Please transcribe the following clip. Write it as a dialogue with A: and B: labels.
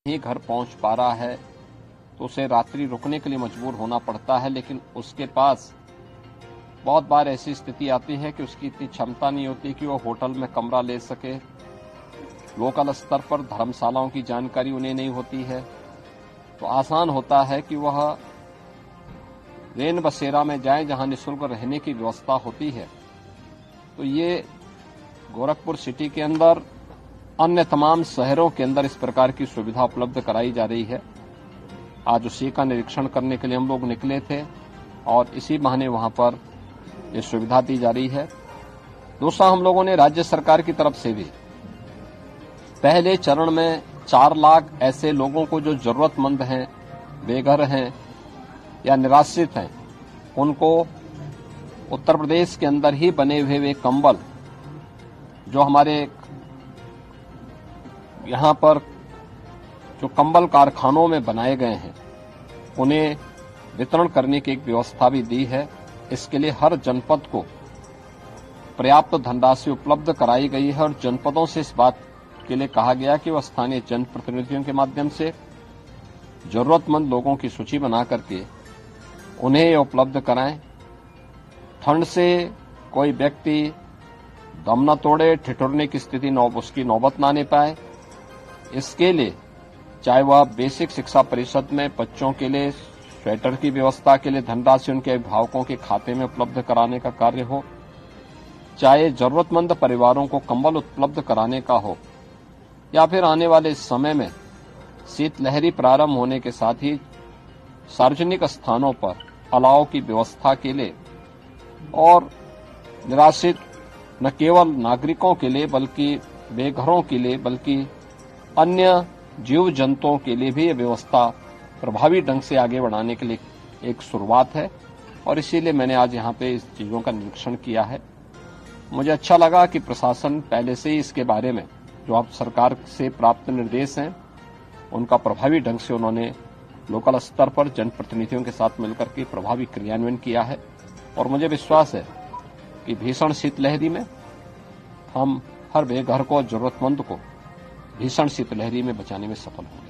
A: नहीं घर पहुंच पा रहा है तो उसे रात्रि रुकने के लिए मजबूर होना पड़ता है, लेकिन उसके पास बहुत बार ऐसी स्थिति आती है कि उसकी इतनी क्षमता नहीं होती कि वो होटल में कमरा ले सके। लोकल स्तर पर धर्मशालाओं की जानकारी उन्हें नहीं होती है, तो आसान होता है कि वह रेन बसेरा में जाए जहां निःशुल्क रहने की व्यवस्था होती है। तो ये गोरखपुर सिटी के अंदर अन्य तमाम शहरों के अंदर इस प्रकार की सुविधा उपलब्ध कराई जा रही है। आज उसी का निरीक्षण करने के लिए हम लोग निकले थे और इसी बहाने वहां पर ये सुविधा दी जा रही है। दूसरा, हम लोगों ने राज्य सरकार की तरफ से भी पहले चरण में 4 लाख ऐसे लोगों को जो जरूरतमंद हैं, बेघर हैं या निराश्रित हैं, उनको उत्तर प्रदेश के अंदर ही बने हुए वे कंबल जो हमारे यहां पर जो कंबल कारखानों में बनाए गए हैं उन्हें वितरण करने की एक व्यवस्था भी दी है। इसके लिए हर जनपद को पर्याप्त धनराशि उपलब्ध कराई गई है और जनपदों से इस बात के लिए कहा गया कि वह स्थानीय जनप्रतिनिधियों के माध्यम से जरूरतमंद लोगों की सूची बना करके उन्हें उपलब्ध कराएं। ठंड से कोई व्यक्ति दम न तोड़े, ठिठुरने की स्थिति उसकी नौबत न आने पाए, इसके लिए चाहे वह बेसिक शिक्षा परिषद में बच्चों के लिए स्वेटर की व्यवस्था के लिए धनराशि उनके अभिभावकों के खाते में उपलब्ध कराने का कार्य हो, चाहे जरूरतमंद परिवारों को कंबल उपलब्ध कराने का हो, या फिर आने वाले समय में शीतलहरी प्रारंभ होने के साथ ही सार्वजनिक स्थानों पर अलाव की व्यवस्था के लिए और निराश्रित न केवल नागरिकों के लिए बल्कि बेघरों के लिए बल्कि अन्य जीव जंतुओं के लिए भी यह व्यवस्था प्रभावी ढंग से आगे बढ़ाने के लिए एक शुरुआत है और इसीलिए मैंने आज यहाँ पे इस चीजों का निरीक्षण किया है। मुझे अच्छा लगा कि प्रशासन पहले से ही इसके बारे में जो आप सरकार से प्राप्त निर्देश हैं उनका प्रभावी ढंग से उन्होंने लोकल स्तर पर जनप्रतिनिधियों के साथ मिलकर के प्रभावी क्रियान्वयन किया है और मुझे विश्वास है कि भीषण शीतलहरी में हम हर बेघर को, जरूरतमंद को भीषण शीतलहरी में बचाने में सफल होंगे।